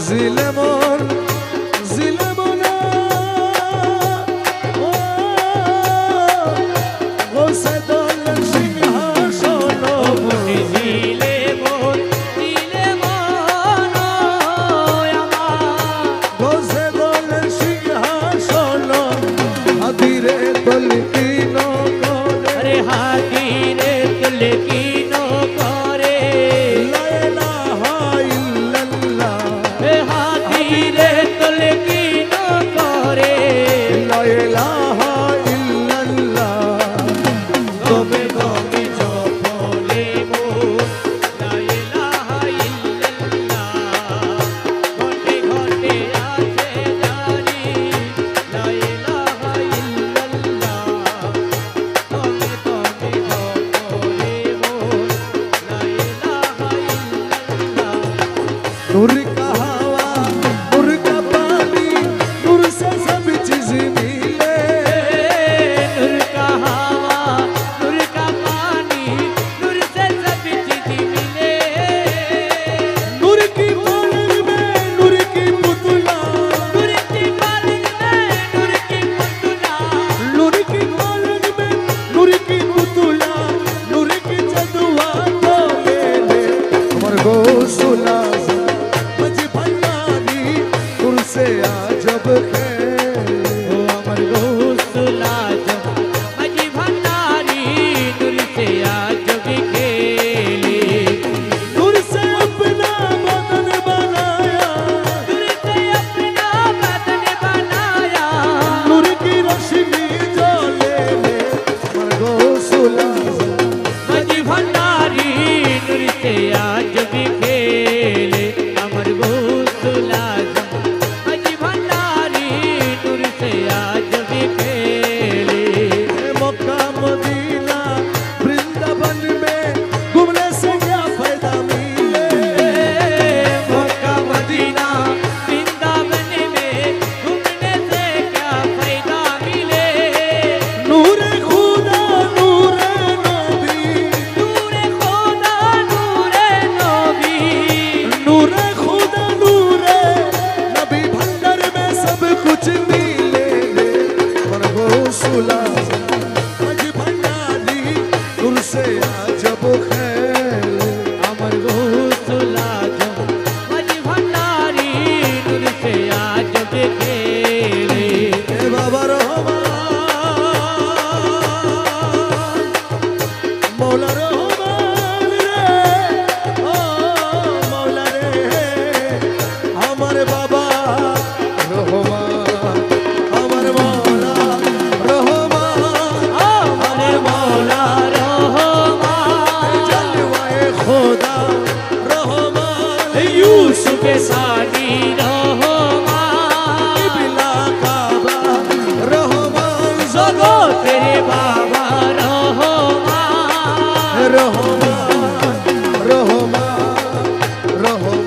জিলেমন জিলেমনা ও গোসে দল সিংহাসন জিলেমন জিলেমন আমার গোসে দল সিংহাসন হাতিরে তলকিন করে আরে হাতিরে তলকিন করে লা ইলাহা ইল্লাল্লাহ হাতিরে তলকিন করে লা ইলাহা ইল্লাল্লাহ গমে গমে জপলে মোর লা ইলাহা ইল্লাল্লাহ ঘটে ঘটে আছে জানি লা ইলাহা ইল্লাল্লাহ গমে গমে জপলে মোর লা ইলাহা ইল্লাল্লাহ नूर का हवा नूर का पानी नूर से सब चीज मिले नूर का हवा नूर का पानी नूर से सब चीज मिले नूर की पलक में नूर की पुतला नूर की पलक में नूर की पुतला नूर की पलक में नूर की पुतला नूर की जदुआ तो ले अमर गौसुला मज भंडारी नूर से आजब ओ अमर गौसुला जब मजी भंडारी नूर से आज भी खेले नूर से अपना बदन बनाया नूर से अपना बदन बनाया नूर की रोशनी जो ले अमर गौसुला मजी भंडारी नूर से आज भी खेले अमर गौसुला मजी भंडारी नूर से आज भी खेले मक्का मदीना वृंदावन में घूमने से क्या फायदा मिले मक्का मदीना वृंदावन में घूमने से क्या फायदा मिले नूर खुदा नूर नबी नूर खुदा नूर नबी नूर खुदा नूर नबी भंडार में सब कुछ मिले पर गौसुला मज भंडारी नूर से आजब खेल अमर गौसुला मजी भंडारी नूर से आज भी खेले ए बाबा रहमान मौला रहमान रे ओ मौला रे हमारे बाबा रहमान हमारे मौला रहमान अमर मौला रहमान जलवाए खुदा रहमान यूसुफ सानी रहमान बिला काबा रहमान जगो तेरे बाबा रहमान रहमान रहमान रहमान रहमान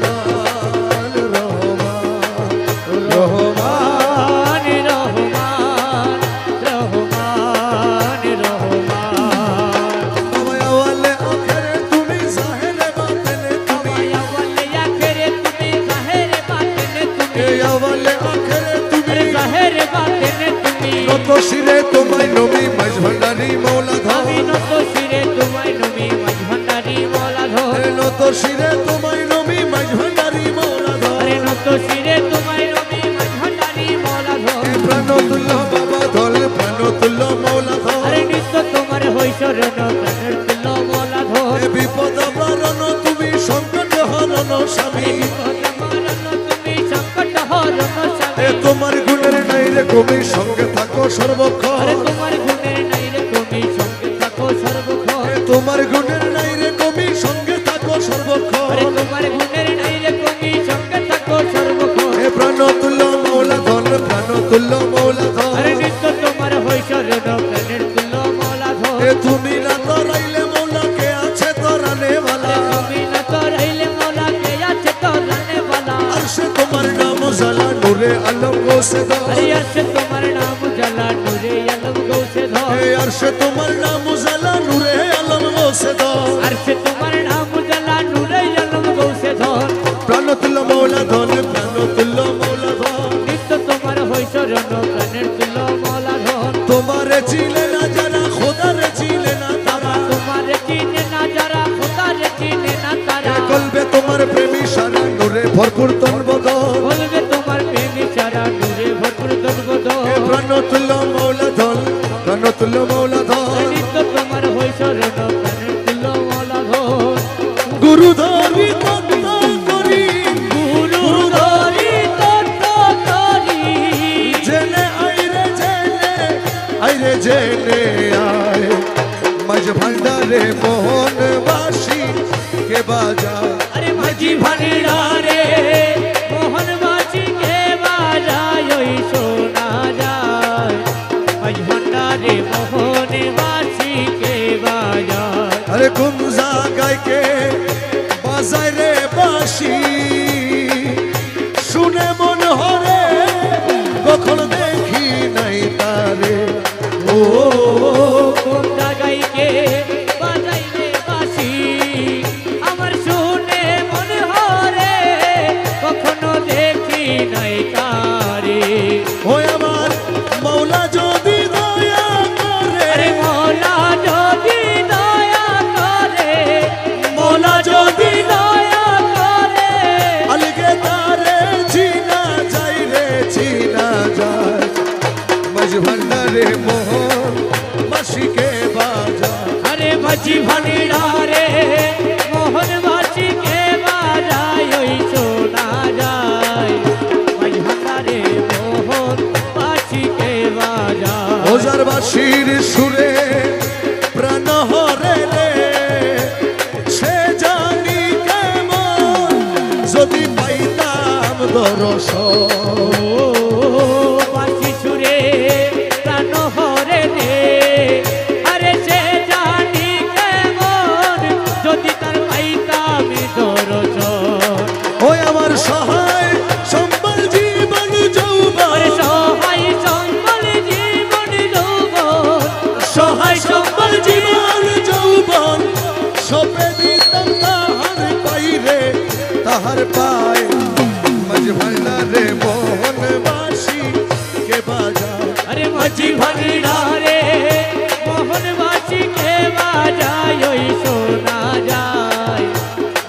रहमान रहमान रहमान रहमान बाबा वाले आखिर तुम्ही जाहिर बातें तुम्ही अव्वल आखिर तुम्ही जाहिर बातें तुम्ही ए वाले आखिर तुम्ही जाहिर बातें तुम्ही নত শিরে তোমায় নবী মাঝ ভান্ডারি মৌলা আমি ধর নত শিরে তোমায় নবী মাঝ ভান্ডারি মৌলা ধর নত শিরে তোমায় নবী মাঝ ভান্ডারি মৌলা ধর আরে নত শিরে তোমায় নবী মাঝ ভান্ডারি মৌলা ধর প্রাণতুল্য বাবা ধর প্রাণতুল্য মৌলা ধর আরে নিত্য তোমার হই শরণ প্রাণের তুল্য মৌলা ধর বিপদ বরণ তুমি সংকট হরণ স্বামী তুমি সংকট হরণ স্বামী তোমার গুণের নাই রে কবি সঙ্গে থাকো সর্বক্ষণ আরে তোমার গুণের নাই রে তুমি সঙ্গে থাকো সর্বক্ষণ তোমার গুণের নাই রে কবি সঙ্গে থাকো সর্বক্ষণ আরে তোমার গুণের নাই রে তুমি সঙ্গে থাকো সর্বক্ষণ প্রাণতুল্য মৌলা ধন প্রাণতুল্য মৌলা ধন আরে নিত্য তোমার হই শরণ প্রাণের তুল্য মৌলা ধর তুমি না তো রাইলে মৌলা কে আছে তো রানে वाला তুমি না তো রইলে মৌলা কে আছে তো রানে वाला আরশে তোমার নাম জালা নূরে আলম গো সে দো अरे अर्श तुम्हार नाम जला नूरे अलम गौ से धो अर्श तुम्हार नाम जला नूरे अलम गो से दो अर्श तुम्हार नाम जला नूरे अलम गौ से धो प्राणतुल्य मौला धन प्राण তোমারে চিনে না যারা খোদারে চিনে না তারা তোমার চিনে না যারা খোদার চিনে না তারা কলবে তোমার প্রেমী সারা নূরে ভরপুর তন বদন বলবে তোমার প্রেমে সারা নূরে ভরপুর দর্বদ প্রাণ তুল্য মৌলা ধন প্রাণ তুল্য মৌলা ধন নিত্য তোমার হই শরণ প্রাণের তুল্য মৌলা ধন গুরু ধরি তত্ত্ব করি গুরু ধরি তত্ত্ব করি জেনে আইরে জেনে আয় মাঝ ভান্ডারে মোহনবাসী কে বাজা আরে মাঝি ভান্ডারে মোহনবাসী কে বাজায় ওই শোনা যায় মাঝি ভান্ডারে মোহনবাসী কে বাজায় আরে কোন জায়গায় কে বাজায় রে বাসি শুনে মন হরে কখন দেখি নাই তারে ও কোন জায়গায় কে বাজাইলে বাঁশি আমার শুনে মনে হরে কখনো দেখি নাই তারে ওই আমার মৌলা যদি দয়া করে আরে মৌলা যদি দয়া করে মৌলা যদি দয়া করে अलगे तारे जीना जाई रे जीना जाए मज भंडारे मोहन बसी के बाजा আরে মাঝি ভান্ডারে মোহনবাসী কে বাজায় ওই শোনা যায় মাঝি ভান্ডারে মোহনবাসী কে বাজায় ওজার বাসির সুরে প্রাণ হরে রে সে জানি কেমন যদি পাইতাম দর্শন বাঁশি সুরে প্রাণ হরে রে আরে সে জানি কেমন যদি তার পাইতাম দর্শন ওই আমার সহায় সম্বল জীবন যৌবন আরে সহায় সম্বল জীবন যৌবন সহায় সম্বল জীবন যৌবন সপে দিতাম তাহার পাইরে তাহার পায় মাঝ ভান্ডারে মোহনবাসী কে বাজা আরে মাঝি ভান্ডারে মোহনবাসী কে বাজায় ওই শোনা যায়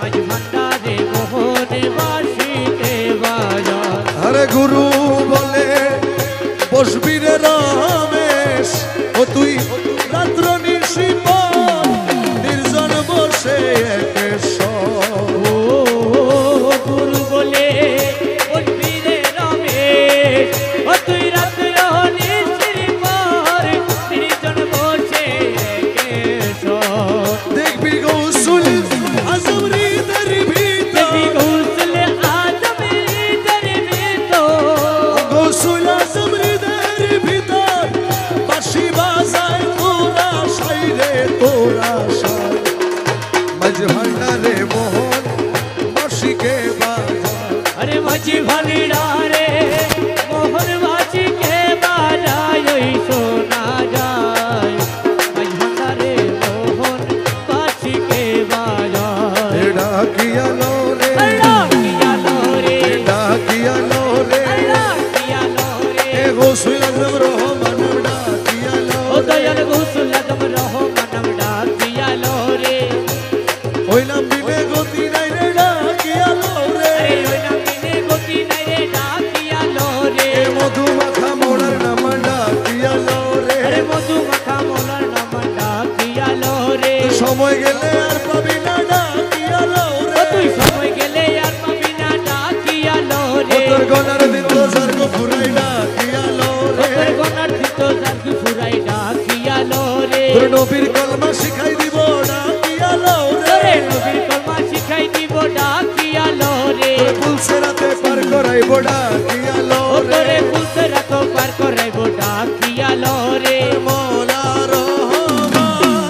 মাঝি ভান্ডারে মোহনবাসী কে বাজায় আরে গুরু বলে বসবি রে রমেশ ও তুই রাত্র নিশিপন নির্জন বসে একেশ্বর ও গুরু বলে বলবি রে রমেশ ও তুই রাত্র নিশ্চির পর নির্জন বসে কেশর দেখবি গৌসুল আজম হৃদের ভিতর দেবী কৌশলে আজমের ভিতর গৌসুল আজম হৃদের ভিতর বাঁশি বাজায় তোরা সাই রে তোরা সাই মাঝ ভান্ডারে মোহন বাঁশিকে বাজা আরে মাঝি ভান্ডারে মোহনবাসী কে বাজায় ওই শোনা যায় মাঝি ভান্ডারে মোহনবাসী কে বাজায় ডাকিয়া লো রে আল্লাহ কিয়া লো রে ডাকিয়া লো রে আল্লাহ কিয়া লো রে এ গৌসুল আজম রহমান ডাকিয়া লো ও দয়াল গৌসুল আজম রহমান ডাকিয়া লো রে হইলাম বিনে গতি নাই রে ডাকিয়া লো রে আরে ওই নামিনে গতি নাই রে ডাকিয়া লো রে এ মধু মাখা মোড়ার নাম ডাকিয়া লো রে আরে মধু মাখা মোলার নাম ডাকিয়া লো রে সময় গেলে আর পাবি না ডাকিয়া লো ও রে তুই সময় গেলে আর পাবি না ডাকিয়া লো রে তোর গনার দিন তো সার্গ ফুরাই ডাকিয়া লো রে তোর গনার দিত জাগি ফুরাই ডাকিয়া লো রে তোর নবীর কলমা শিখাই দিব ডাকিয়া লো তোরে রে নবীর কলমা শিখাই দিব ডাকিয়া লো রে তোর পুলসে রাতে পার করাইব ডাকিয়া লো ও রে তোরে ফুলতে রাত পার করাইব ডাকিয়া লো রে মৌলা রহমান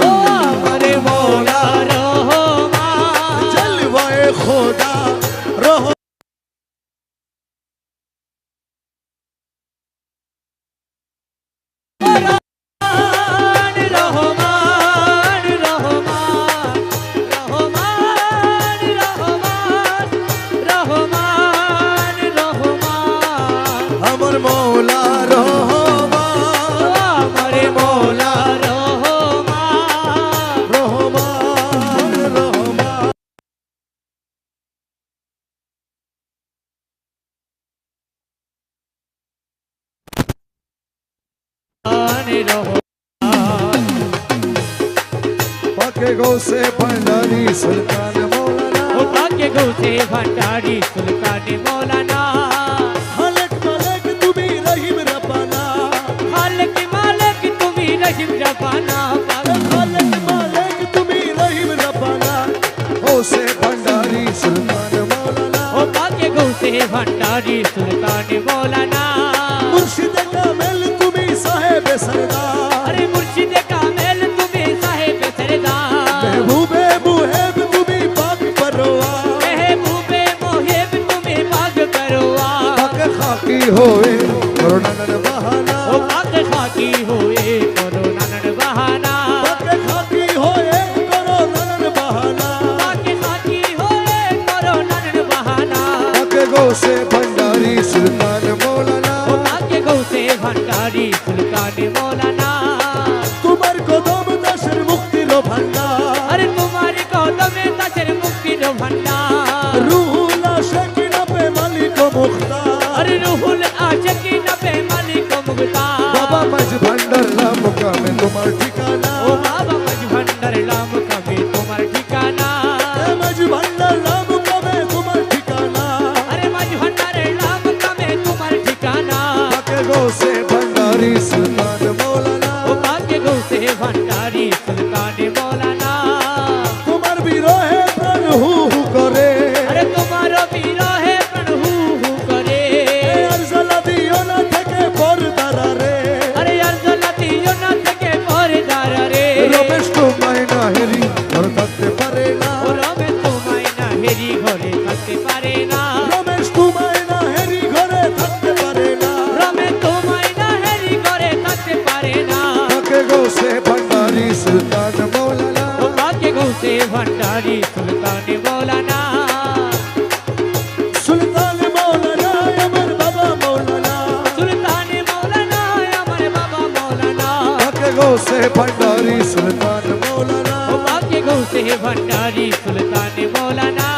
ও আমারে মৌলা রহমান জলওয়ায়ে খোদা রহ রহমানে রহমান পাকে গৌসে ভান্ডারি সুলতান মৌলানা ও পাকে গৌসে ভান্ডারি সুলতান মৌলানা খালেক মালেক তুমি রহিম রব্বানা খালেক মালিক তুমি রহিম রব্বানা খালেক মালেক তুমি রহিম রব্বানা গৌসে ভান্ডারি সুলতান মৌলানা ও পাকে গৌসে ভান্ডারি সুলতান মৌলানা মুর্শিদে কামেল তুমি সাহেব সরদার अरे मुर्शिदे कामेल तुम्हें साहेब सरदार महबूबे मुहेब तुम्ही पाक परवार महबूबे मोहिब तुम्हें बाग करवा पाक खाकी होए करुणानन बहाना ओ पाक खाकी होए करो ननन बहाना पाक खाकी होए करुणानन बहाना पाक खाकी होए करो ननन बहाना पाक गौसे भंडारी सुल्तान मौलाना ओ पाक गौसे भंडारी सुल्तान मौलाना তোমার কদম দাসের মুক্তির ভান্ডার अरे तुम्हारी कौतमे तसर मुक्ति नो भंडार রুহুল আশিকিন পে মালিক মুখতার अरे रूहुल आशिकी नबे मालिक मुगतार বাবা মাঝ ভান্ডার নাম কামে তোমার ঠিকানা ओ बाबा मज भंडार लाम कभी तुम्हार ठिकाना মাঝ ভান্ডার নাম কামে তোমার ঠিকানা अरे मज भंडार लाम कभी तुम्हार ठिकाना পাক গৌসে ভंडारी সুলতান মৌলানা ओ भाग्य गौ से भंडारी सुल्तान मौलाना তোমার বিরহে প্রাণ হু হু করে अरे तुम्हारो वीरो है प्रण हु करे আরজালা দিও না থেকে পরদারা রে अरे अर्जलती यो न थके पोरदार रे রমেশ তোমায় না হেরি ঘর থাকতে পারে না ओ रमे तुम्हारी ना हेरी घरे थकते पारे ना রমেশ তোমায় না হেরি ঘরে থাকতে পারে না रमे तुम्हारी ना हेरी घरे थकते पारे ना পাকে গৌসে ভंडारी সুলতান মৌলানা ओ भाग्य गौ से भंडारी सुल्तान मौलाना সুলতান মৌলানা আমার বাবা মৌলানা सुल्तान मौलाना हमारे बाबा मौलाना পাকে গৌসে ভंडारी সুলতান মৌলানা ओ भाग्य गौ से भंडारी सुल्तान मौलाना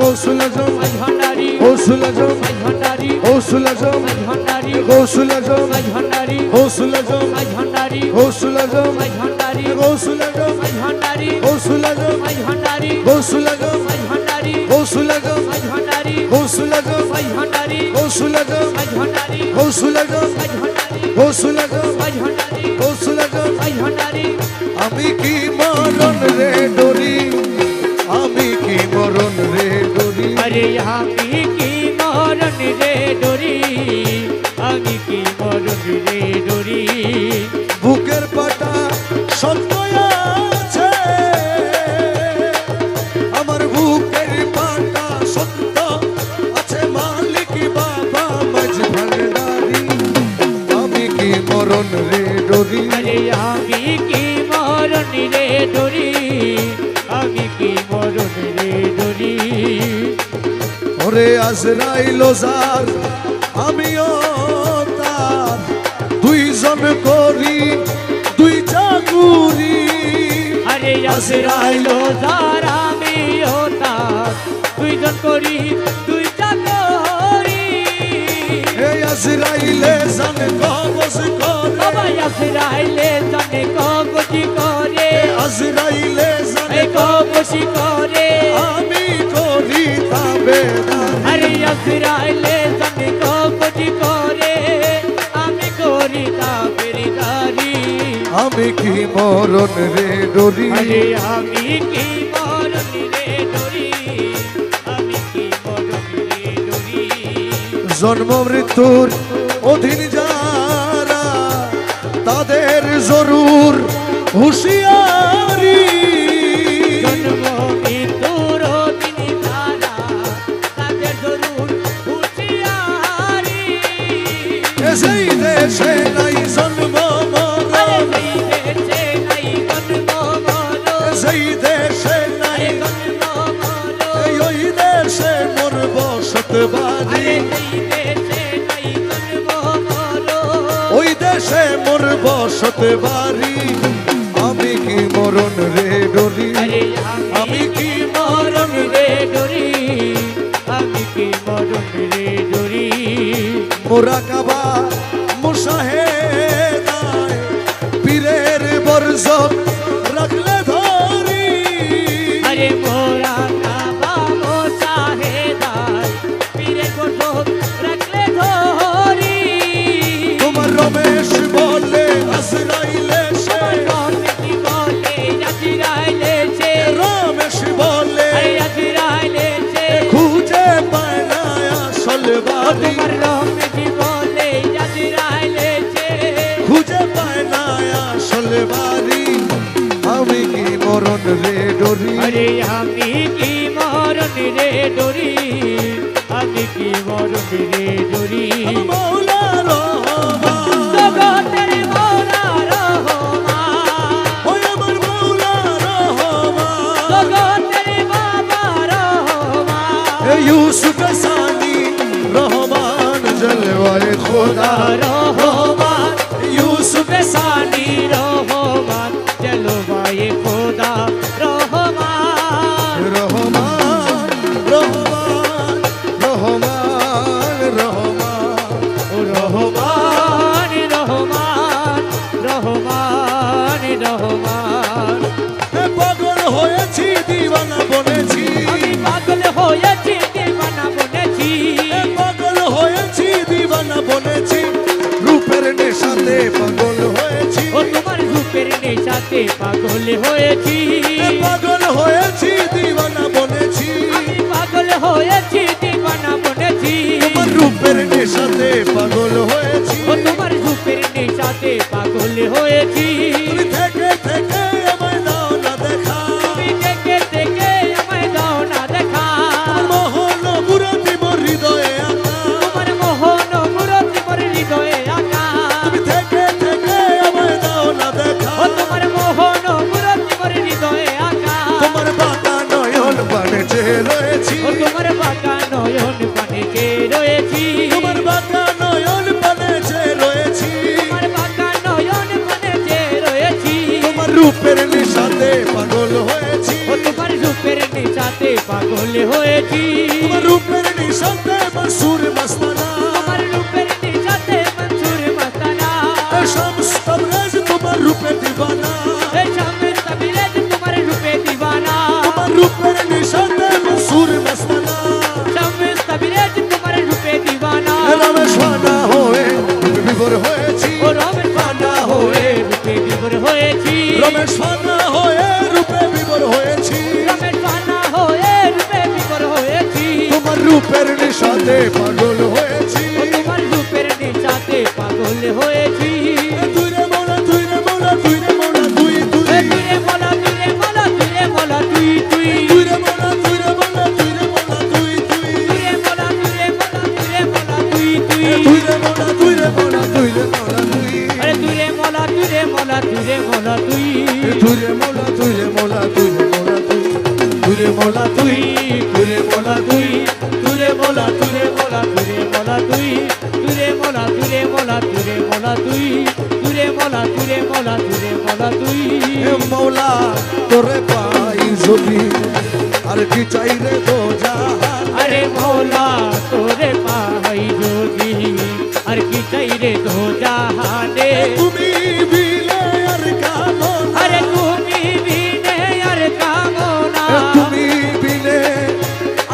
গৌসুল আজম मज भंडारी গৌসুল আজম मज भंडारी গৌসুল আজম मज भंडारी গৌসুল আজম मज भंडारी গৌসুল আজম मज भंडारी গৌসুল আজম मज भंडारी গৌসুল আজম मज भंडारी গৌসুল আজম मज भंडारी গৌসুল আজম मज भंडारी গৌসুল আজম मज भंडारी গৌসুল আজম मज भंडारी গৌসুল আজম मज भंडारी গৌসুল আজম मज भंडारी গৌসুল আজম मज भंडारी গৌসুল আজম मज भंडारी আমি কি মরণ রে ডরি আমি কি মরণ রে ডরি अरे यहाँ की मरन रे डोरी आगे की मरन रे डोरी বুকের পাটা সত্য আছে আমার বুকের পাটা সত্য আছে মালিক বাবা মাঝ ভান্ডারি আমি কি মরণ রে ডরি अरे आगे की मरन रे डोरी आगे की मरन रे डोरी ওরে আজরাইল জার আমিও তার দুইজন করি দুই চাকুরি अरे असराइलो जारा में होता दुईজন করি দুই চাকরি এই আজরাইলে জান কবজ করে বাবা আসরাইলে জানে কবজি করে আজরাইলে জান এ কবজি করে আমি করি তাবেদার আরে আসরাইলে জানে কবজি করে আমি করি তা ফেরিদারি আমি কি মরণ রে ডরি আরে আমি কি মরণ রে ডরি আমি কি মরণ রে ডরি জন্ম মৃত্যুর অধীন যারা তাদের জরুর হুঁশিয়ারি জন্ম মৃত্যুর দিন তারা তাদের জরুর হুঁশিয়ারি সেই দেশে নাই জন্ম আরে মরণ সেই দেশে নাই জন্ম মরণ সেই দেশে নাই আরে জন্ম মরণ এই ওই দেশে মোর বসত বাড়ি আরে সেই দেশে নাই জন্ম মরণ ওই দেশে মোর বসত বাড়ি আমি কি মরণ রে ডরি আরে আমি কি মরণ রে ডরি আমি কি মরণ রে ডরি মোরাকাবা মুশাহেদায় সব রাখলে ধরি আরে মোরা কাবা মোশাহেদার পীরে গোসল রাখলে ধরি তোমার রমেশ বলে আজরাইলে সে রমেশি বলে আজরাইলে সে রমেশ বলে আজরাইলে সে খুঁজে পায় না আসল বাড়ি তোমার রমেশি বলে আজরাইলে সে খুঁজে পায় না আসল বাড়ি আমি কি মরণ রে ডরি আরে আমি কি মরণ রে ডরি আমি কি মরণ রে ডরি মৌলা রহমান জগতের মৌলা রহমান ওই আমার মৌলা রহমান জগতের বাবা রহমান ইউসুফ সানি রহমান জলওয়ায়ে খোদা রহমান ইউসুফ সানি রহমান জলওয়ায়ে খোদা রহমান রহমান রহমান রহমান রহমান রহমান রহমান রহমান রহমান পাগল হয়েছি দিওয়ানা বনেছি আমি পাগল হয়েছি দিওয়ানা বনেছি পাগল হয়েছি দিওয়ানা বনেছি রূপের নেশাতে পাগল হয়েছি ও তোমার রূপের নেশাতে পাগল হয়েছি পাগল হয়েছি দিওয়ানা বনেছি আমি পাগল হয়েছি দিওয়ানা বনেছি তোমার রূপের নেশাতে পাগল হয়েছি ও তোমার রূপের নেশাতে পাগল হয়েছি তুমি থেকে থেকে আমায় দাও না দেখা তুমি থেকে থেকে আমায় দাও না দেখা মোহন মুরতি মোর হৃদয়ে আঁকা তোমার মোহন মূরতি মোর হৃদয়ে আঁকা তুমি থেকে থেকে আমায় দাও না দেখা ও তোমার মোহন মূরতি মোর হৃদয়ে আঁকা তোমার বাঁকা নয়ন বানে চেয়ে রয়েছি ও তোমার বাঁকা নয়ন পানে কে রয়েছি তোমার বাঁকা নয়ন বানে চেয়ে রয়েছি তোমার বাঁকা নয়ন পানে যে রয়েছি তোমার রূপের নেশাতে পাগল হয়েছি ও তোমার রূপের নেশাতে পাগল হয়েছি তোমার রূপের নেশাতে মনসুর মস্তানা তোমার রূপের নেশাতে মনসুর মস্তানা শামস তবরেজ তোমার রূপে দিবানা এই শামে তাবিরেজ তোমার রূপে দিবানা তোমার রূপের নেশাতে মনসুর মস্তানা শামে তাবিরেজ তোমার রূপে দিবানা রমেশ ফানা হয়ে বিভোর হয়েছি ও রমেশ ফানা হয়ে রূপে বিভোর হয়েছি রমেশ ফানা হয়ে রূপে বিভোর হয়েছি রমেশ ফানা হয়ে রূপে বিভোর হয়েছি তোমার রূপের নেশাতে পাগল হয়েছি ও তোমার রূপের নেশাতে পাগল হয়েছি তুই রে মোলা তুই রে মোলা তুই রে মোলা তুই তুই এ তুই মোলা তুই রে মোলা তুই রে মোলা তুই তুই তুই রে মোলা তুই রে মোলা তুই রে মোলা তুই তুই তুই রে মোলা তুই রে মোলা তুই রে মোলা তুই তুই তুই রে মোলা তুই রে মোলা তুই রে মোলা তুই আরে তুই রে মোলা তুই রে মোলা তুই রে মোলা তুই তুই রে মোলা তুই রে মোলা তুই রে মোলা তুই তুই রে মোলা তুই তুই রে মোলা তুই তুই রে মোলা তুই রে মোলা তুই রে মোলা তুই তুই রে মোলা তুই রে মোলা তুই রে মোলা তুই তুই রে মোলা তুই রে মোলা তুই রে মোলা তুই এ মৌলা তোরে পাই যদি আর কি চাই রে তো জাহান আরে মৌলা তোরে পাই যোগী আর কি চাই রে দো জাহানে তুমি বিলে আর কামনা আরে তুমি বিনে আর কামনা তুমি বিলে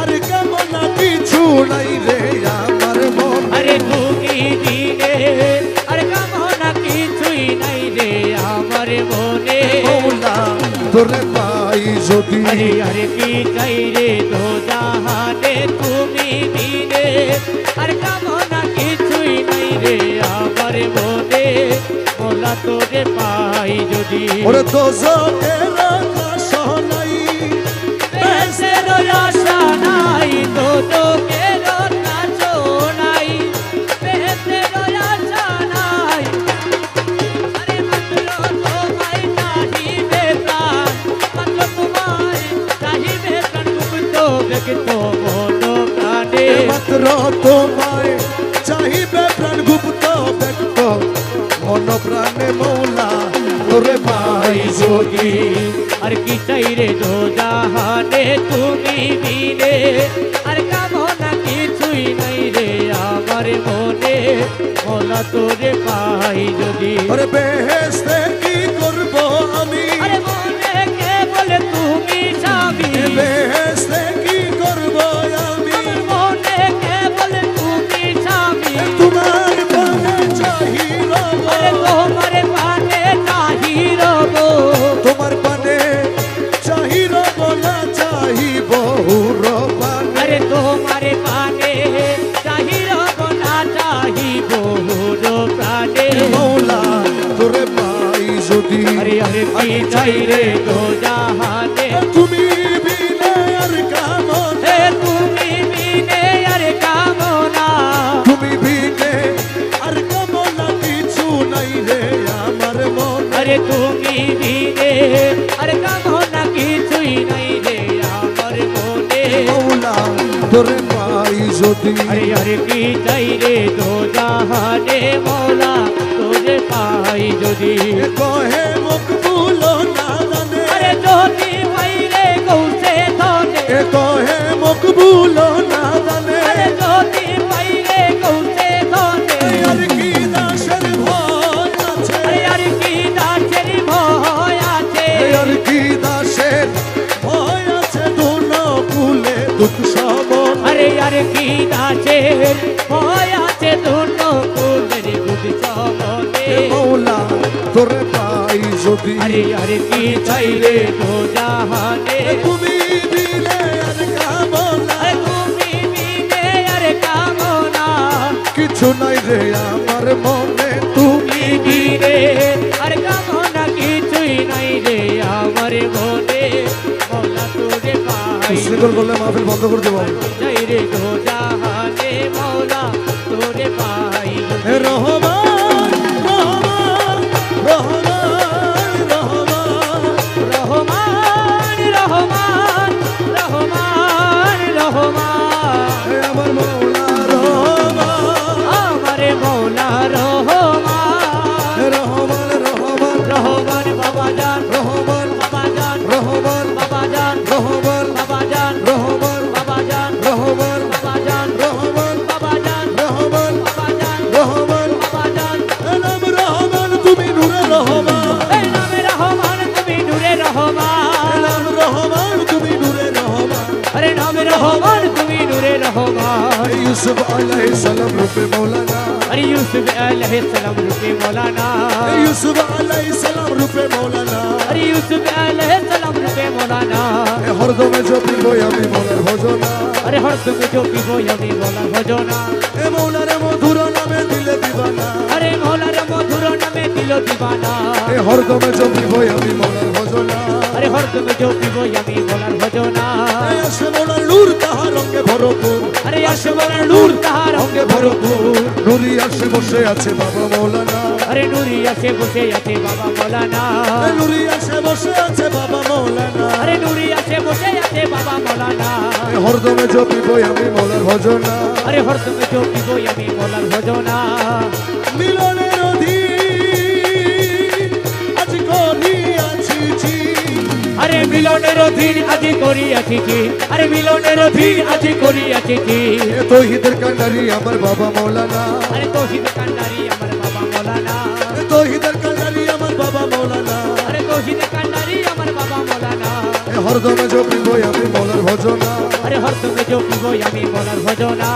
আর কামনা কিছু নাই রে আমার মন আরে তুমি বিনে আর কামনা কিছুই নাই রে আমার মনে মৌলা তোরে পাই যদি আরে আরে কি চাই রে দো জাহানে তুমি বিনে আর কামনা কিছুই নাই রে আমার মনে মোলা তোরে পাই যদি ওরে তো জোকের আকাশ নাই বেশের আশা নাই তো তোকের কাছ নাই বেশের আশা নাই আরে মাত্র তোমায় চাহিবে প্রাণ মাত্র তোমায় চাহিবে প্রাণ মুক্ত ব্যক্ত মন প্রাণে মাত্র তোমায় চাহিবে প্রাণ গুপ্ত ব্যক্ত মন প্রাণে মৌলা তোরে পাই যোগী আর কি চাই রে দো জাহানে তুমি বিনে আর কামনা কিছুই নাই রে আমার মনে মোলা তোরে পাই যদি আরে বেহেশতে কি করব আমি আরে মনে কে বলে তুমি স্বামী বেহেশতে কি করব আমি আমার মনে কে বলে তুমি স্বামী তোমার পানে চাহি রব আরে তোমার পানে চাহি রব তোমার পানে চাহি রব না চাহি বহু রবান আরে তোমার পানে চাহি রব না চাহি বহুর প্রাণে মৌলা তোরে পাই যদি আরে আরে কি চাই রে দো জাহানে তুমি বিনে আর কামনা হে তুমি বিনে আর কামনা তুমি বিনে আর কামনা কিছু নাই রে আমার মন আরে তুমি বিনে আর কামনা কিছুই নাই রে আমার মনে মৌলা তোরে পাই যদি আরে আরে কি চাই রে দো জাহানে মৌলা তোরে পাই যদি কহে মকবুল না জানে আরে যদি ভাই রে গৌসে ধনে এ কহে মকবুল না জানে আরে যদি ভাই রে গৌসে ধনে আর কি দাসের ভয় আছে আরে আর কি দাসের ভয় আছে আর কি দাসের ভয় আছে দোনো কুলে দুঃখ সবন আরে আর কি দাসের ভয় আছে দুনো কুলের বুধ সবনে মৌলা তোরে পাই যদি আরে আরে কি চাই রে তো জাহানে তুমি দিলে আর কামনা আরে তুমি বিনে আর কামনা কিছু নাই রে আমার মনে তুমি বিনে আর কামনা কিছুই নাই রে আমার মনে মৌলা তোরে পাই শ্রীকর করলে মাহফিল বন্ধ করে দেবো চাই রে তো জাহানে মৌলা তোরে পাই হে রহমান রহমান রহমান রহমান রহমান রহমান রহমান হে আমার মৌলা রহমান আমারে মৌলা রহমান হে রহমান রহমান রহমান বাবা জান রহমান বাবা জান রহমান বাবা জান রহমান বাবা জান রহমান বাবা জান রহমান বাবা জান রহমান বাবা জান রহমান বাবা জান রহমান বাবা জান হে নাম রহমান তুমি নূরে রহমান এই নামে রহমান তুমি নূরে হে রহমান নাম রহমান তুমি নূরে রহমান আরে নামে রহমান তুমি নূরে রহমান ইউসুফ আলাইহিস সালাম রূপে মৌলানা अरे यूसुफ अलैहिस्सलाम रूपे मौलाना ইউসুফ আলাইহিস সালাম রূপে মৌলানা अरे यूसुफ अलैहिस्सलाम रूपे मौलाना এ হরদমে জপিব আমি মনের ভজনা अरे हर तुम जो पीबो यमी मौला भजोना এ মৌলার মধুর নামে দিলে দিবানা अरे मौला रे मधुर नामे दिलो दीवाना এ হরদমে জপিব আমি মনের ভজনা अरे हर तुम जो पीबो यमी मौला भजोना এ আসে মৌলার নূর তাহার রঙে ভরপুর अरे अशवर नूर ताहार होंगे भरपूर নুরি আসে বসে আছে বাবা মৌলানা अरे नूरिया से बसे आते बाबा मौलाना এ নুরি আসে বসে আছে বাবা মৌলানা अरे नूरिया से बसे आते बाबा मौलाना এ হরদমে জপিব আমি মনের ভজনা अरे हर तुम जो पीबो यमी मौला भजोना মিলনের অধীন আজ করিয়াছি জি अरे मिलনের অধীন আজি করিয়াছি কি अरे মিলনের অধীন আজি করিয়াছি কি এ তৌহিদের কান্ডারি আমার বাবা মৌলানা अरे तौहीद কান্ডারি আমার বাবা মৌলানা এ তৌহিদের কান্ডারি আমার বাবা মৌলানা अरे तौहीद কান্ডারি আমার বাবা মৌলানা এ হরদমে জপিব আমি মনের ভজনা अरे हर तुम जो पीबो यमी মৌলার ভজনা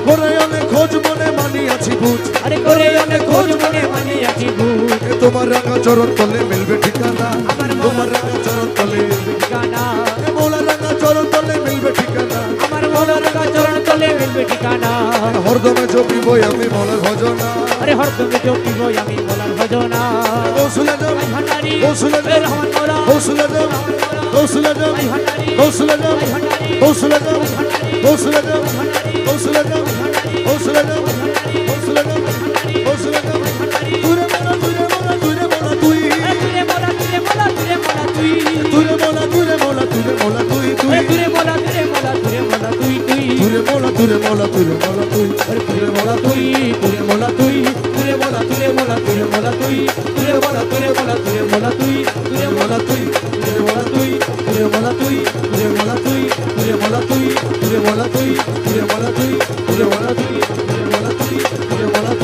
করে অনেক খোঁজ মনে মানিয়াছি বুঝ अरे করে অনেক খোঁজ মনে মানিয়াছি ভূত এ তোমার রাঙা চরণ তলে মিলবে ঠিকানা আমার তোমার রাঙা চরণ তলে ঠিকানা এ মৌলা রাঙা চরণ তলে মিলবে ঠিকানা আমার মৌলার চরণ তলে মিলবে ঠিকানা এ হরদমে জপিব আমি মনের ভজনা अरे हर तुम जो पीबो यमी মৌলার ভজনা গৌসুলে দেব আই ভান্ডারি গৌসুলে এ দেব রহমান মৌলা গৌসুলে দেব গৌসুলে দেব আই ভান্ডারি গৌসুলে দেব আই ভান্ডারি গৌসুলে দেব গৌসুলে দেব ভান্ডারি গৌসুলে দেব গৌসুলে দেব গৌসুলে দেব গৌসুলে দেব তুরে মোলা তুরে মোলা তুই তুরে মোলা তুরে মোলা তুরে মোলা তুই তুরে মোলা তুরে মোলা তুরে মোলা তুই তুই তুরে মোলা তুরে মোলা তুরে মোলা তুই তুই তুরে মোলা তুরে মোলা তুরে মোলা তুই তুরে মোলা তুই তুরে মোলা তুই তুরে মোলা তুরে মোলা তুরে মোলা তুই তুরে মোলা তুরে মোলা তুরে মোলা তুই তুরে মোলা তুই তুরে মোলা তুই তুরে মোলা তুই তুরে মোলা তুই তুরে মোলা তুই তুরে মোলা তুই তুরে মোলা তুই তুরে মোলা তুই তুরে মোলা তুই তুরে মোলা তুই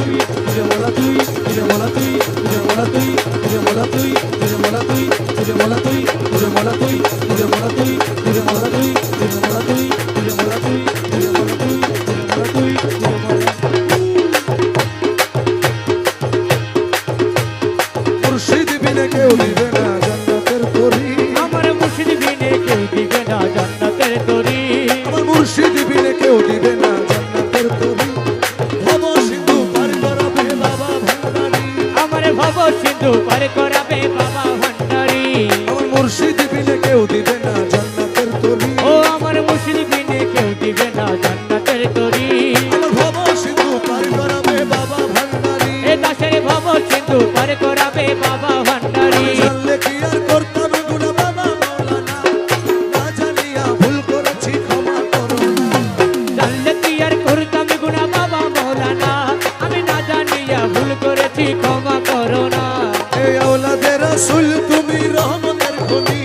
মোলা তুই মোলা তুই মোলা তুই মোলা তুই মোলা তুই মোলা তুই মোলা তুই মোলা তুই মোলা তুই মোলা তুই মোলা তুই মুর্শিদ বিনে কেউ দিবে না জান্নাতের তরি আমার মুর্শিদ বিনে কেউ দিবে না জান্নাতের তরি আমার মুর্শিদ বিনে কেউ দিবে না জান্নাতের তরি ভব সিন্ধু পার করাবে বাবা ভান্ডারি আমার ভব সিন্ধু পার করাবে বাবা ভান্ডারি আমার মুর্শিদ বিনে কেউ দিবে না জান্নাতের তরি ও আমার মুর্শিদ বিনে কেউ দিবে না জান্নাতের তরি আমার ভব সিন্ধু পার করাবে বাবা ভান্ডারি এ দাসের ভব সিন্ধু পার করাবে বাবা ভান্ডারি জানলে কি আর করতাম গুনাহ বাবা মাওলানা না জানিয়া ভুল করেছি ক্ষমা করো জানলে কি আর করতাম গুনাহ বাবা মাওলানা আমি না জানিয়া ভুল করেছি ক্ষমা করো না এই আওলাদে রাসূল তুমি রহমতের খনি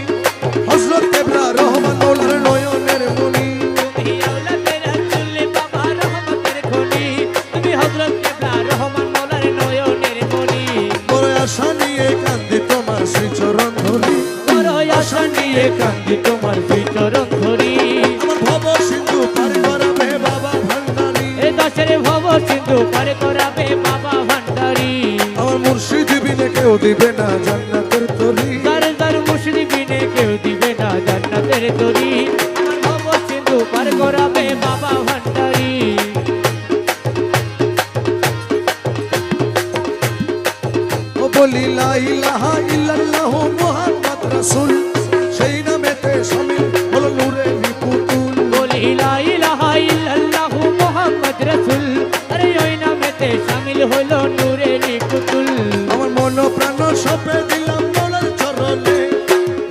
হযরত কেবলা রহমান মাওলার নয়নের মনি তুমি আওলাদের রাসূল বাবা রহমতের খনি তুমি হযরত কেবলা রহমান মাওলার নয়নের মনি বড় আশা নিয়ে কান্দি তোমার শ্রীচরণ ধরি বড় আশা নিয়ে কান্দি তোমার বিচরণ ধরি আমার ভব সিন্ধু পার করাবে বাবা ভান্ডারি এ দাসের ভব সিন্ধু পার করাবে বাবা ভান্ডারি আমার মুর্শিদ বিনে কেউ দিবে না জান্নাতের তরি দার দার মুর্শিদ বিনে কেউ দিবে না জান্নাতের তরি আমার ভব সিন্ধু পার করাবে বাবা ভান্ডারি ও বলি লা ইলাহা ইল্লাল্লাহু মুহাম্মদ রাসূল সেই নামেতে শামিল হলো নূরে পুতুল বলি লা ইলাহা ইল্লাল্লাহু মুহাম্মদ রাসূল আরে ওই নামেতে শামিল হলো নূরের পুতুল আমার মন প্রাণ সপে দিলাম মোলার চরণে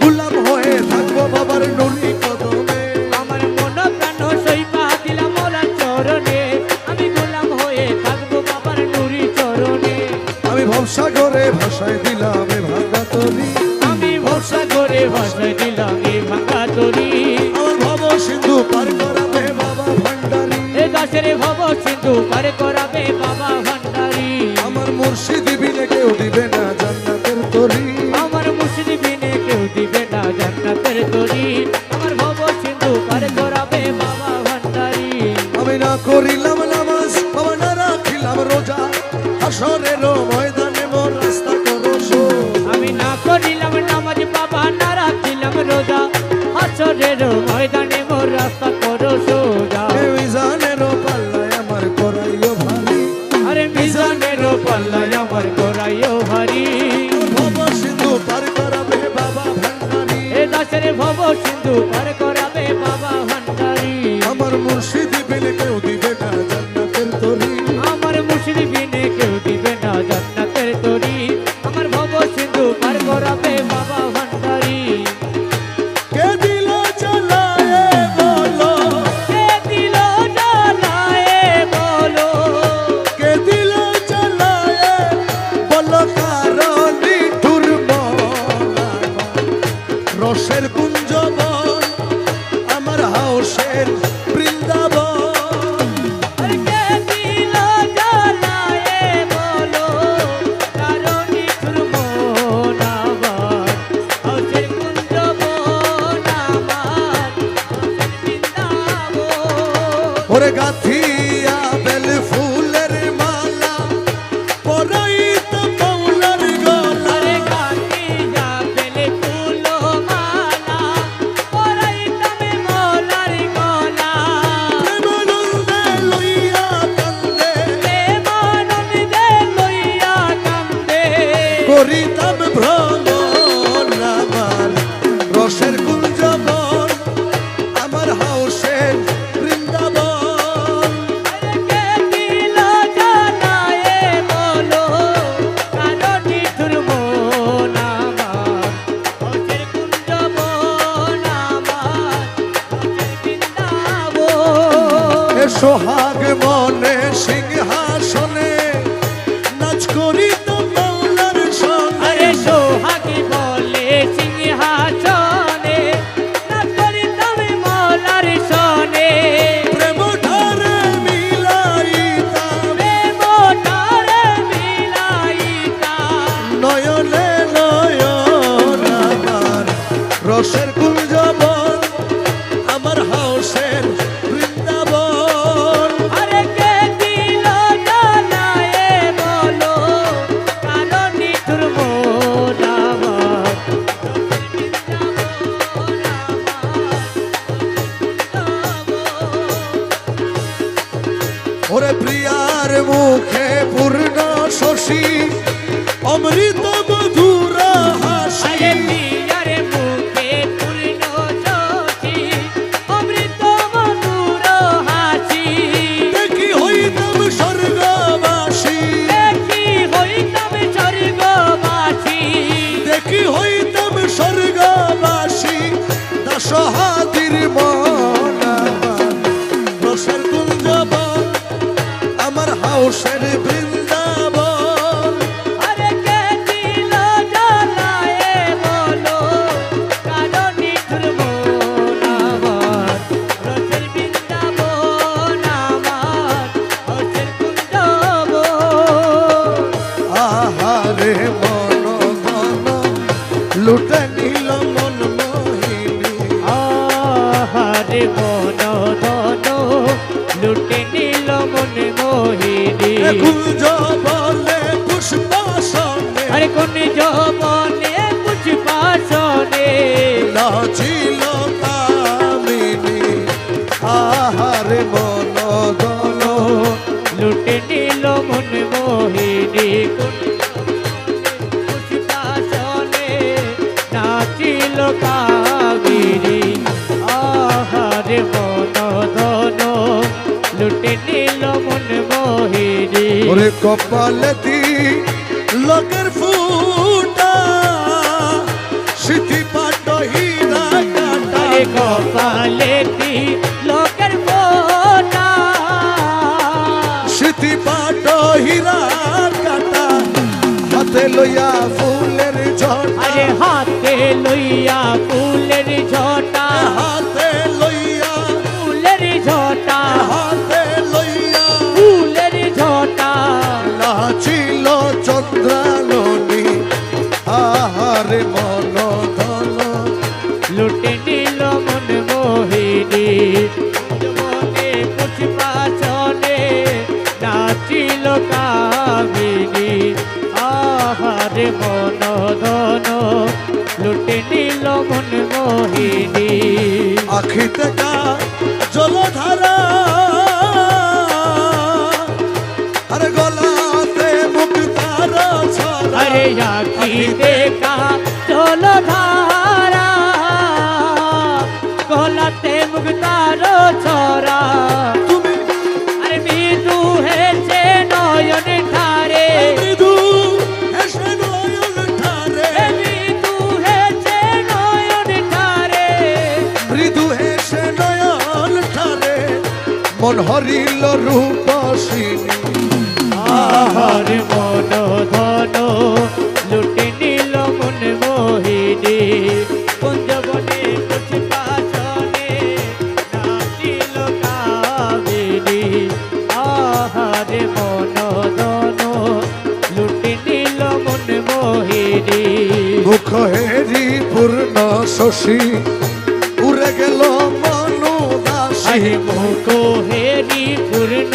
গোলাম হয়ে থাকবো বাবার নুরি কদমে আমার মন প্রাণ সইপা দিলাম মোলার চরণে আমি গোলাম হয়ে থাকবো বাবার নুরি চরণে আমি ভবসাগরে ভাসায় দিলাম এ ভাঙা তরি আমি ভরসা করে ভাষায় দিলাম এই ভাঙা তরি আমার ভব সিন্ধু পার করাবে বাবা ভান্ডারি এ দাসের ভব সিন্ধু পার করাবে বাবা ভান্ডারি আমার মুর্শিদ বিনে কেউ দিবে না জান্নাতের তরি আমার মুর্শিদ বিনে কেউ দিবে না জান্নাতের তরি আমার ভব সিন্ধু পার করাবে বাবা ভান্ডারি আমি না করিলাম নামাজ বাবা না রাখিলাম রোজা হাসরের ময়দানে মোর রাস্তা করো সোজা। আমি না করিলাম নামাজ বাবা না রাখিলাম রোজা হাসরের ময়দানে মোর রাস্তা করো সোজা এ মিজানের পাল্লায় আমার করাইও ভারী আরে মিজানের পাল্লায় আমার করাইও ভারী ভব সিন্ধু পার করাবে বাবা ভান্ডারি এ দাসের ভব সিন্ধু পার করাবে বাবা ভান্ডারি আমার মুর্শিদ বিনে কেউ দিবে না জান্নাতের তরি আমার মুর্শিদ বিনে কেউ দিবে না জান্নাতের তরি আমার ভব সিন্ধু পার করাবে বাবা ভান্ডারি কে দিল জ্বালায়ে বলো কে দিল জ্বালায়ে বলো কে দিল জ্বালায়ে বলো কারণি দুর্বলা রসের কুঞ্জবন আমার হাউসের বৃন্দাবন পিয়ার মুখে পূর্ণ শশী অমৃত মধুর হাসি আরে পিয়ার মুখে পূর্ণ শশী অমৃত মধুর হাসি দেখি হইতাম স্বর্গবাসী দেখি হইতাম স্বর্গবাসী দেখি হইতাম স্বর্গবাসী দাসহাদির মন আমার রসের কুঞ্জবন আমার হাউসের বৃন্দাবন আরে কে দিল জ্বালায়ে বলো কারো নিঠুর মন আমার রসের বৃন্দাবন আমার হসের কুঞ্জবন আহারে মন ধন লুটে নিল মন মোহিনী আহারে মন ধন লুটে নিল মন মোহিনী কুঞ্জ বলে পুষ্পাসনে আরে কোন যবনে পুষ্পাসনে নাচিল কামিনী আহারে মন ধন লুটে নিল মন মোহিনী কোন পুষ্পাসনে নাচিল কাবেরী আহারে মন ধন লুটে নিল মন মোহিনী ওরে কপালতি লোকের ফুটা সিথি পাট হীরা কাটা আরে কপালেতি লোকের ফোটা সিথি পাট হীরা কাটা হাতে লইয়া ফুলের ঝটা আরে হাতে লইয়া ফুলের ঝটা হাতে লইয়া ফুলের ঝটা হাতে লইয়া ফুলের ঝটা নাচিল চন্দ্রাননী আহারে মন ধন লুটে নিল মন মোহিনী মনে পুষ্পাসনে নাচিল কামিনী আহারে মন ধন লুটে নিল মন মোহিনী আখিতে কা জলধারা আরে গলাতে মুক্তার ছড়া আরে আখি দেখা চল ধারা গলাতে মুক্তার ছড়া তুমি আরে মৃদু হেছে নয়ন ধারে মৃদু হেসে নয়ন ঠারে মৃদু হেছে নয়ন ধারে মৃদু হেসে নয়ন ঠারে মন হরিল রূপসিনী আহারে মন ধন লুটে নিল মন মোহিনী কুঞ্জবনে পুষ্পাসনে নাচিল কাবেরী আহারে মন ধন লুটে নিল মন মোহিনী মুখ হেরি পূর্ণ শশী উড়ে গেল মনু দাসী আহে মুখ হেরি পূর্ণ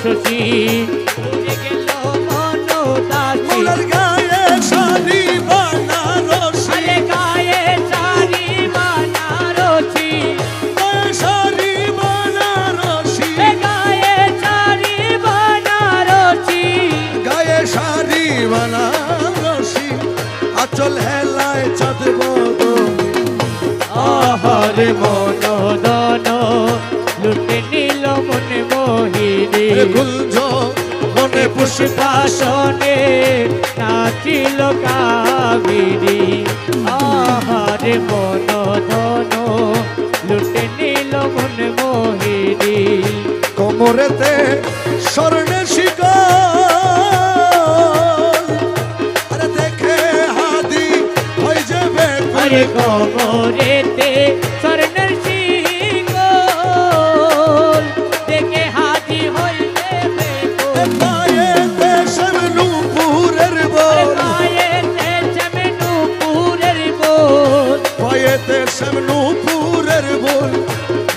শশী উড়ে গেল মন দাসী মোর গায়ে শাড়ি বানারসি আরে গায়ে শাড়ি বানারসি গায়ে শাড়ি বানারসি এ গায়ে শাড়ি বানারসি গায়ে শাড়ি বানারসি আচল হেলায় চাঁদ বদনি আহারে মন ধন লুটে নিল মন মোহিনী কুঞ্জ মনে পুষ্পাসনে নাচিল কাবেরী আহারে মন ধন লুটে নিল মন মোহিনী কোমরেতে স্বর্ণে শিকল আরে দেখে হাদি হয়ে যাবে আরে কবরেতে স্বর্ণের শিকল দেখে হাজি হইলে বেকুল পায়েতে সব নূপুরের আরে বল পায়েতে যেমন নূপুরের বোল পায়েতে সব নূপুরের বল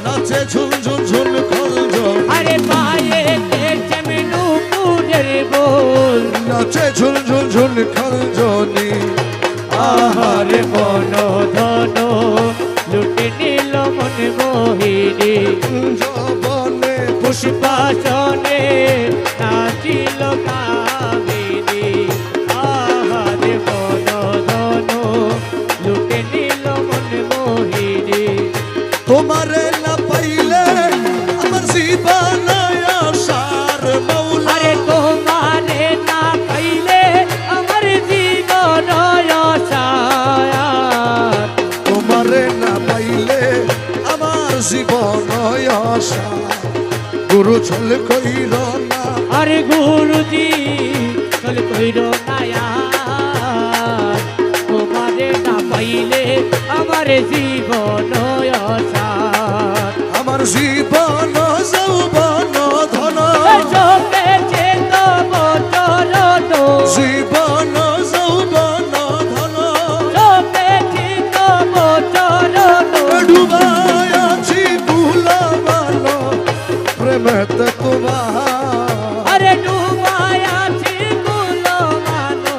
নাচে ঝুনঝুন ঝুন খল আরে পায়েতে যেমন নূপুরের বোল নাচে ঝুনঝুন ঝুন খল জনি আহারে মন ধন লুটে নিল মন মোহিনী জবনে পুষ্পাসনে নাচিল কামিনী আহারে বনধন লুটে নিল মন মোহিনী তোমারে না পাইলে আমার জীবন আশার মৌলা আরে তোমারে না পাইলে আমার জীবন আশার তোমারে না পাইলে আমার জীবন আশা গুরু চল কইর না আরে গুরুজি চল কইর নায়ার তোমারে না পাইলে আমার জীবন আশার আমার জীবন যৌবন ধন চোখে তব চরণ জীবন যৌবন ধন চোখে তব চরণ ডুবাই আছি ভুলবান প্রেমেতে তোমার আরে ডুবাই আছি গুলো মানো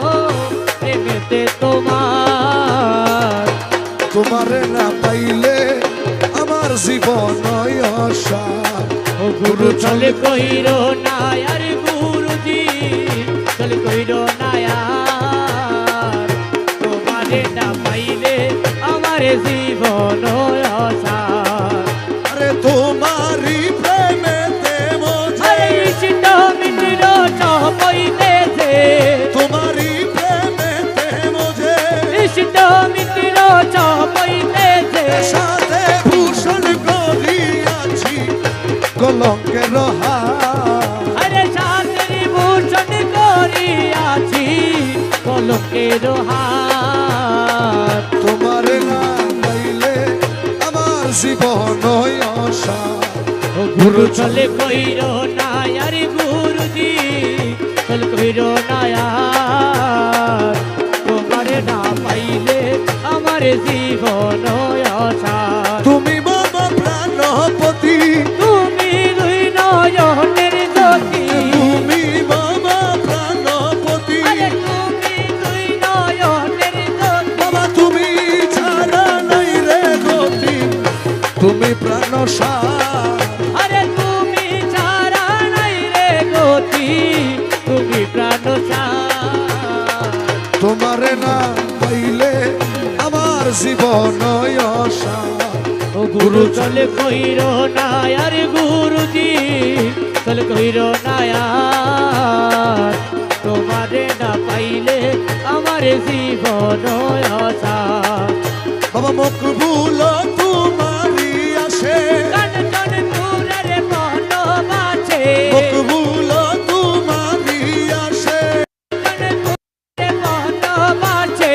প্রেমেতে তোমার তোমারে না পাইলে আমার জীবন আশা ও গুরু চল কইর নায়ার গুরুজি চল কইর নায়ার তোমারে না পাইলে আমার জীবন আশার আরে তোমারি প্রেমেতে মোঝে আরে ইষ্ট মিত্র চহইতেছে তোমারি প্রেমেতে মোঝে ইষ্ট মিত্র চহইতেছে সাথে ভূষণ করিয়াছি কলঙ্কের হার আরে শাস্ত্রী ভূষণ করিয়াছি কলকের হাত তোমারে না পাইলে আমার জীবন আশা ও গুরু চলে কইর নায়ার গুরুজি চল কইর নায়ার তোমারে না পাইলে আমার জীবন আশা তুমি বাবা প্রাণপতি তুমি দুই নয়নের জ্যোতি তুমি বাবা প্রাণপতি আরে তুমি দুই নয়নের জ্যোতি বাবা তুমি ছাড়া নাই রে গতি তুমি প্রাণ সার আরে তুমি ছাড়া নাই রে গতি তুমি প্রাণ তোমারে না পাইলে আমার জীবন আশা ও গুরু চলে কইর নায়ার গুরুজি চলে কইর নায়ার তোমারে না পাইলে আমার জীবন আশা বাবা মুখ ভুল তোমারি আসে কান কান তুরের মন বাছে মুখ ভুল তোমারি আসে কান তুরের মন বাছে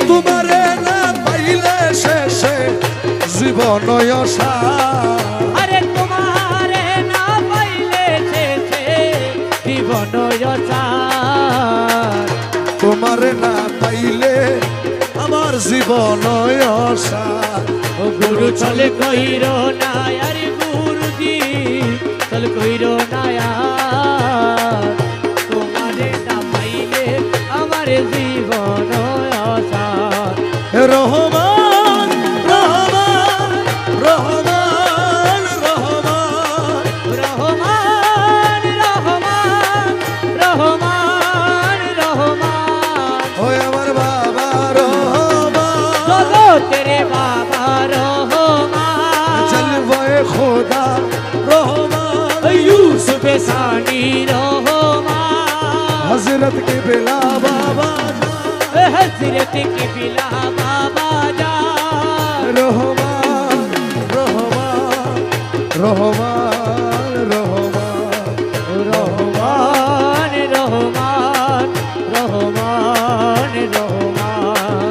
তোমারে না পাইলে শেষে জীবন আশা আরে তোমারে না পাইলে শেষে জীবন আশার তোমারে না পাইলে আমার জীবন আশা ও গুরু চলে কইর নায়ার গুরুজি চল কইর নায়ার তোমারে না পাইলে আমার জীবন আশার রহমান রহমান রহমান রহমান রহমান রহমান রহমান রহমান ওই আমার বাবা রহমান জগতের বাবা রহমান জলওয়ে খোদা রহমান यूसुफ सानी रहमान हजरत के बेला बाबा हजरत की बिला बाबा जा रहमान रहमान रहमान रहमान रहमान रहमान रहमान रहमान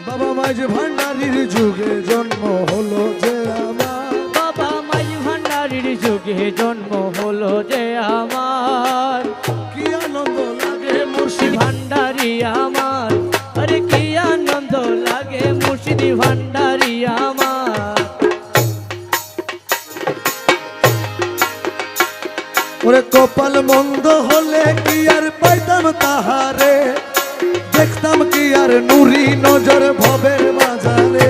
বাবা মাঝ ভান্ডারির যুগে জন্ম হলো যে আমার বাবা মাই ভান্ডারির যুগে জন্ম হলো যে আমার কি আনন্দ লাগে মুর্শিদ ভান্ডারি আমার আরে কি আনন্দ লাগে মুর্শিদি ভান্ডারি আমার ওরে কপাল মন্দ হলে কি আর পাইতাম তাহার আর নুরি নজর ভবের মাঝারে।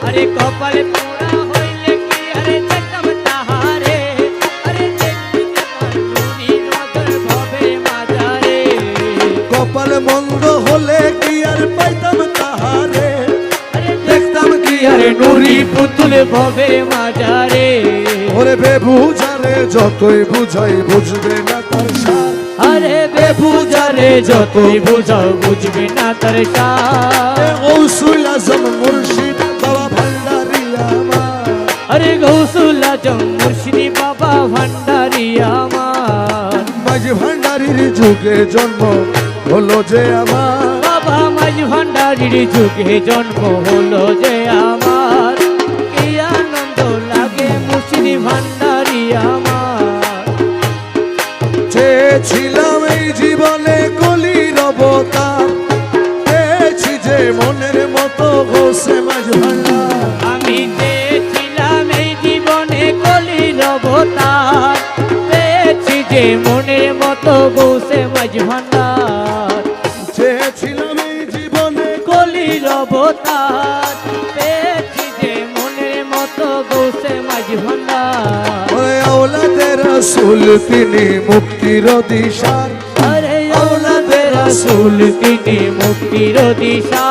আরে কপাল পোড়া হইলে কি আরে দেখতাম তাহারে, আরে দেখবি আমার নুরি নজর ভবে মাজারে। কপাল মন্দ হলে কি আর পাইতাম তাহারে, আরে দেখতাম কি আরে নুরি পুতুল ভবে মাজারে। ওরে বেবুঝারে যতই বুঝাই বুঝবে না তার সার। আরে বেবুজারে যতই বুঝাও বুঝবে না তার সার। গৌসুল আজম মুর্শিদ বাবা ভান্ডারি আমার। আরে গৌসুল আজম মুর্শিদি বাবা ভান্ডারি আমার। মাঝ ভান্ডারির যুগে জন্ম হলো যে আমার। বাবা মাঝ ভান্ডারির যুগে জন্ম হলো যে আমার। কি আনন্দ লাগে মুর্শিদি ভান্ডারি আমার। চেয়েছিলাম এই জীবনে কলির অবতার, পেয়েছি যে মনের মতো গোসে মাঝ ভান্ডার। আমি চেয়েছিলাম এই জীবনে কলির অবতার, পেয়েছি যে মনের মতো গৌসে মাঝ ভান্ডার। চেয়েছিলাম এই জীবনে কলির অবতার, পেয়েছি যে মনের মতো গৌসে মাঝ ভান্ডার। ওরে আওলাদে রাসূল তিনি মুক্তির দিশার। আরে আওলাদে রাসূল তিনি মুক্তির দিশা।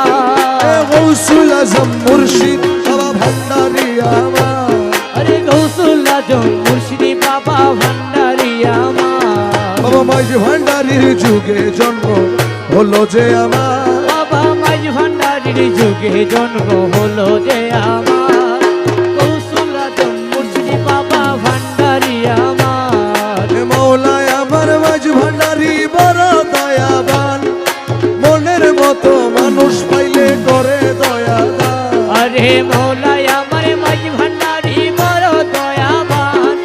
গৌসুল আজম মুর্শিদ বাবা ভান্ডারি আমার। আরে গৌসুল আজম মুর্শিদি বাবা ভান্ডারি আমার। বাবা মাঝ ভান্ডারির যুগে জন্ম হলো যে আমার। বাবা মাঝ ভান্ডারির যুগে জন্ম হলো যে আমার। গৌসুল আজম মুর্শিদি বাবা ভান্ডারি আমার। মৌলায় আমার মাঝ ভান্ডারি বড় দয়াবান, মনের মতো মানুষ পাইলে করে দয়া দান। আরে মৌলাই আমার মাঝ ভান্ডারি বড় দয়াবান,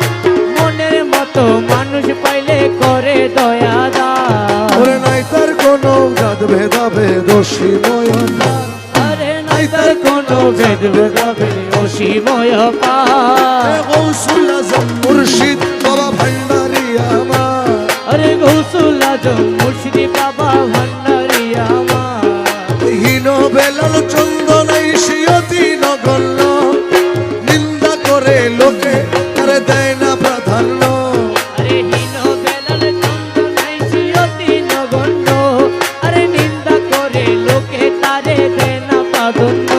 মনের মতো মানুষ পাইলে করে দয়া দান। ওরে নাই তার কোনো জাত ভেদাবে দোষী ময়নার। আরে নাই তার কোনো ভেদ ভেদাভেদ অসীময় পার। গৌসুল আজম মুর্শিদ বাবা ভান্ডারি আমার। আরে গৌসুল আজম মুর্শিদি বাবা ভান্ডারি আমার। হীন বেলাল চন্দনাই সিয়তি নগণ্য, নিন্দা করে লোকে তারে দেয় না প্রাধান্য। আরে হীন বেলাল চন্দনাই সিয়তি নগণ্য, আরে নিন্দা করে লোকে তারে দেয় না প্রাধান্য।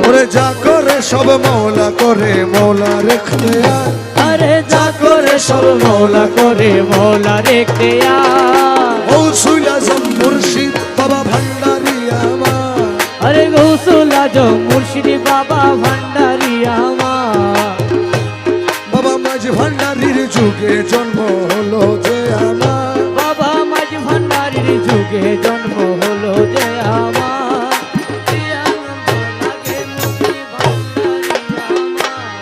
ওরে যা করে সব মৌলা করে মৌলার ইখতিয়ার। আরে যা করে সব মৌলা করে মৌলা রেখে গৌসুল আজম মুর্শিদ বাবা ভান্ডারি আমার। আরে গৌসুল আজম মুর্শিদি বাবা ভান্ডারি আমার। বাবা মাঝ ভান্ডারির যুগে জন্ম হলো যে আমার। বাবা মাঝ ভান্ডারির যুগে জন্ম হলো যে আমার। কি আনন্দ লাগে মুর্শিদি ভান্ডারি আমার।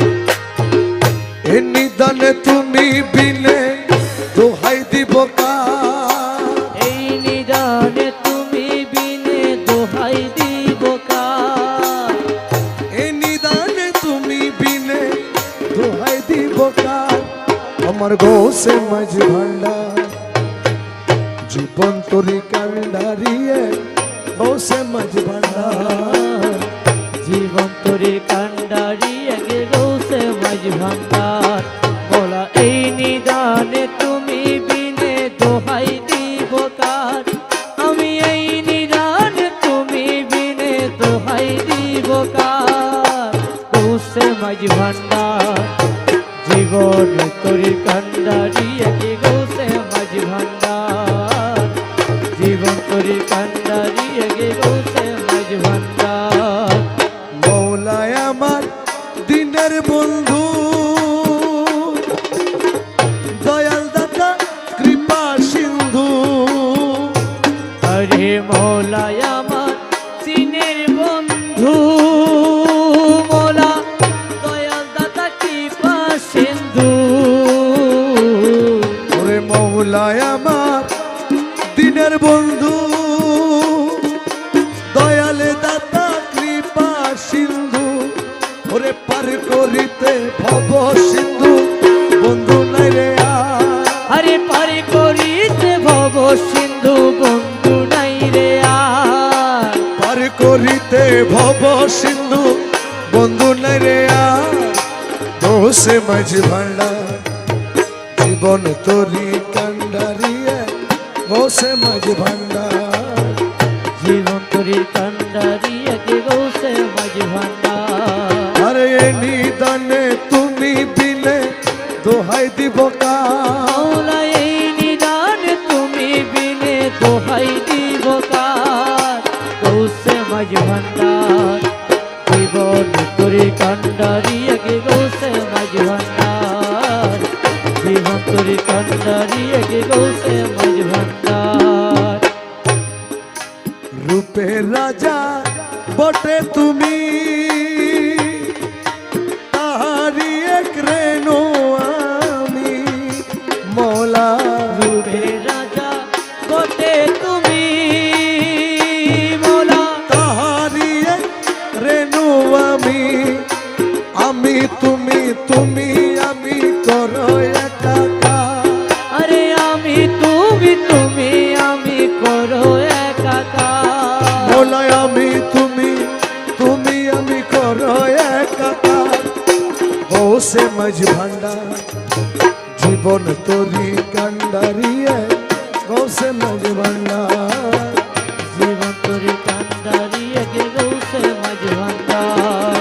এ নিদানে তুমি বিনে দোহাই দিব কার। এই নিদানে তুমি বিনে দোহাই দিব কার। এ নিদানে তুমি বিনে দোহাই দিব কার। আমার গোসে মাঝ ভান্ডার জীবন তরি কান্ডারিয়ে গোসে মাঝ ভান্ডার। জীবন তোরে কান্ডারি আগে গৌসে মাঝ ভান্ডার। বলা এই নিদানে তুমি বিনে দোহাই দিব কার। আমি এই নিদানে তুমি বিনে দোহাই দিব কার। গৌসে মাঝ ভান্ডার জীবন তোরে কান্ডারি আগে গৌসে মাঝ ভান্ডার। জীবন তোরে কান্ডারি আগে গৌসে মাঝ ভান্ডার। মৌলায় আমার দিনের বন্ধু, দয়াল দাতা কৃপা সিন্ধু। আরে মৌলাই আমার সিনের বন্ধু, মৌলা দয়াল দাতা কৃপা সিন্ধু। ওরে মৌলায় আমার দিনের বন্ধু, দয়ালে দাতা কৃপা সিন্ধু। ওরে পার করিতে ভব সিন্ধু বন্ধু নাই রে আর। আরে পারে করিতে ভব সিন্ধু বন্ধু নাই রে আর। পার করিতে ভব সিন্ধু বন্ধু নাই রে আর দোষে মাঝি ভান্ডার জীবন তোরি কান্ডারিয়ে বসে মাঝি ভান্ডার জীবন তোরি কান্ডারি একে গৌসে মাঝি ভান্ডার আরে এ নিদানে তুমি বিনে দোহাই দিব কার মৌলা এই নিদান তুমি বিনে দোহাই দিব কার গৌসে মাঝি ভান্ডার জীবন তোরি কান্ডারি একে গৌসে মাঝি ভান্ডার জীবন তোরি কান্ডারি একে গৌসে মাঝি ভান্ডার রূপে রাজা বটে তুমি তাহারি এক রেণু আমি মৌলা রূপে রাজা বটে তুমি মৌলা তাহারি এক রেণু আমি আমি তুমি তুমি আমি করো একাকার আরে আমি তুমি তুমি আমি করো একাকার মৌলা আমি তুমি তুমি আমি করো একাকার বসে মাঝ ভান্ডার জীবন তোরি কান্ডারিয়ে বসে মাঝ ভান্ডার জীবন তোরি কান্ডারি একে গৌসে মাঝ ভান্ডার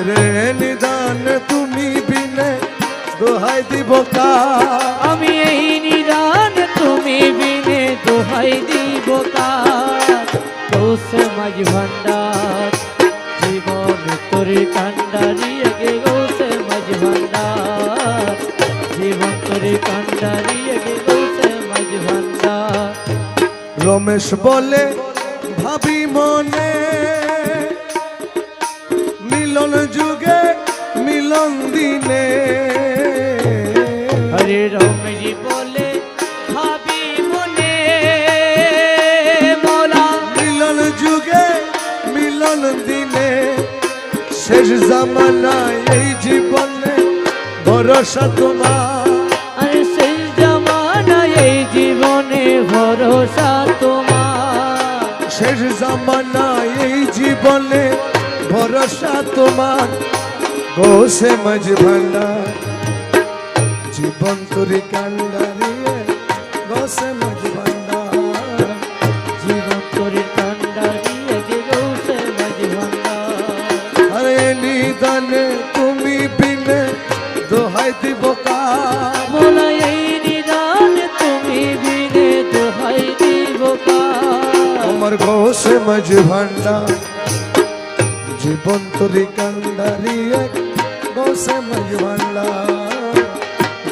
রে নিদান তুমি বিনে দোহাই দিব কার আমি এই নিদান তুমি বিনে দোহাই দিব কার গৌসে মাঝ ভান্ডার জীবন তোরি কান্ডারি একে গৌসে মাঝ ভান্ডার জীবন তোরি কান্ডারি একে গৌসে মাঝ ভান্ডার রমেশ বলে ভাবি মনে মিলন যুগে মিলন দিনে হরে রমেশজি বলে ভাবি মনে মৌলা মিলন যুগে মিলন দিনে শেষ জামানায় এই জীবনে ভরসা তোমার আরে শেষ জামানায় এই জীবনে ভরসা তোমার শেষ জামানায় এই জীবনে ভরসা তোমার গোসে মাঝ ভান্ডার জীবন তোরি কান্ডারিয়ে গোসে মাঝ ভান্ডার জীবন তোরি কান্ডারি একে গৌসে মাঝ ভান্ডার আরে নিদানে তুমি বিনে দোহাই দিব কার মৌলা এই নিদান তুমি বিনে দোহাই দিব কার আমার গোসে মাঝ ভান্ডার জীবন তোরি কান্ডারিয়ে গোসে মাঝ ভান্ডার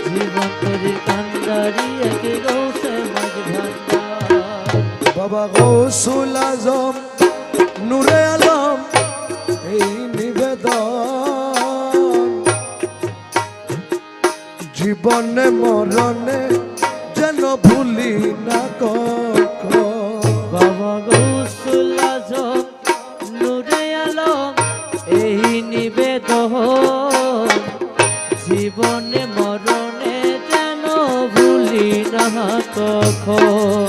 জীবন তোরি কান্ডারি একে গৌসে মাঝ ভান্ডার বাবা গৌসুল আজম নূরে আলম এই নিবেদন জীবনে মরণে যেন ভুলি না কখনো বাবা গৌসুল আজম নূরে আলম এই নিবেদন জীবনে মরণে যেন ভুলি না কখন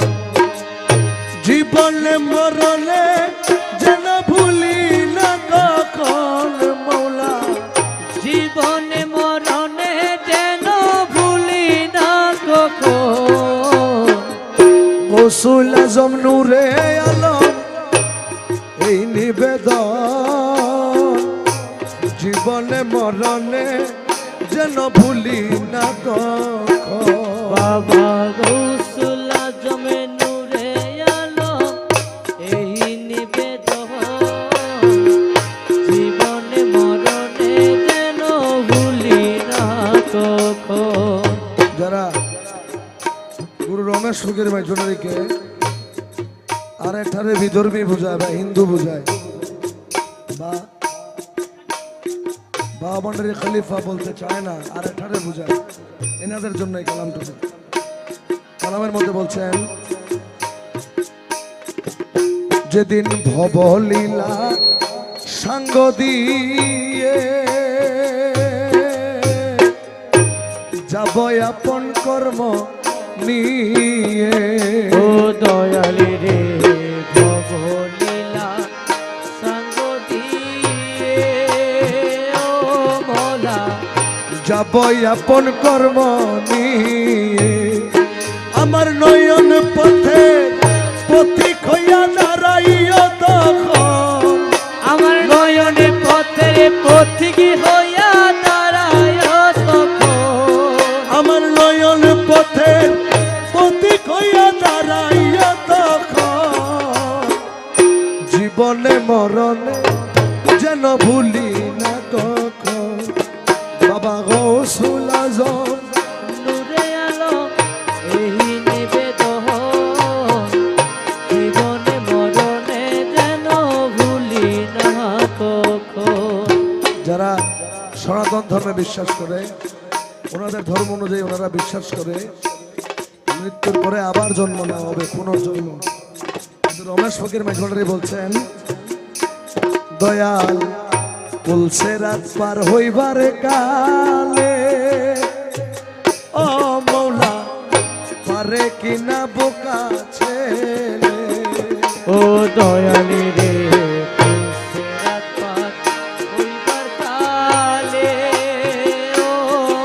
জীবনে মরণে যেন ভুলি না কখন মৌলা জীবনে মরণে যেন ভুলি না কখন গৌসুল আজম নূরে আলম এই নিবেদন জীবনে মরণে যেন ভুলি না কখন বাবা গৌসুল আজম নূরে আলম এই নিবেদন জীবনে মরণে যেন ভুলি না কখন যারা গুরু রমেশ ফকির ভাই জোনারিকে আর এঠারে বিধর্মী বুঝায় বা হিন্দু বুঝায় বা বাবান্ডারি খলিফা বলতে চায় না আর এঠারে বুঝায় এনাদের জন্য এই কালামটুকু কালামের মধ্যে বলছেন যেদিন ভবলীলা সাঙ্গ দিয়ে যাব আপন কর্ম নিয়ে ও দয়ালি রে ভবলীলা যাব আপন কর্ম নিয়ে আমার নয়ন পথে পথিক হইয়া দাঁড়াইও তখন আমার নয়নে পথের পথিক হইয়া দাঁড়ায় তখন আমার নয়ন পথে পথিক হইয়া দাঁড়াইও তখন জীবনে মরণে যেন ভুলি না কখন বাবা গৌসুল আজম নূরে আলম এই নিবেদন জীবনে মরণে যেন ভুলি না কখন। যারা সনাতন ধর্মে বিশ্বাস করে ওনাদের ধর্ম অনুযায়ী ওনারা বিশ্বাস করে মৃত্যুর পরে আবার জন্ম নেওয়া হবে পুনর্জন্ম। কিন্তু রমেশ ফকির মাঝভান্ডারী বলছেন দয়াল বলছে রাত পার হইবারে কালে ও মৌলা পারে কিনা বোকা ছেলে ও দয়ালি রে রাত পার হইবার কালে ও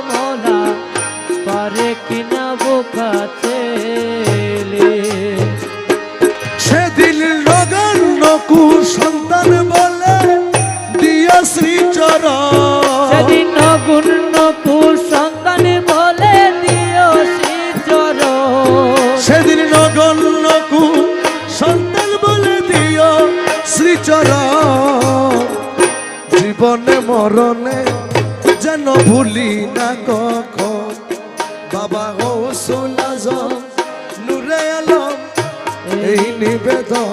মৌলা পারে কিনা বোকা ছেলে। সেদিন নগণ্য কুসন্তান বলে দিয়া শ্রীচরণ সেদিন নগুণ্য কুসন্তান বলে দিও শ্রীচরণ সেদিন নগণ্য কুসন্তান বলে দিও শ্রীচরণ জীবনে মরণে যেন ভুলি না কখন বাবা গৌসুল আজম নূরে আলম এই নিবেদন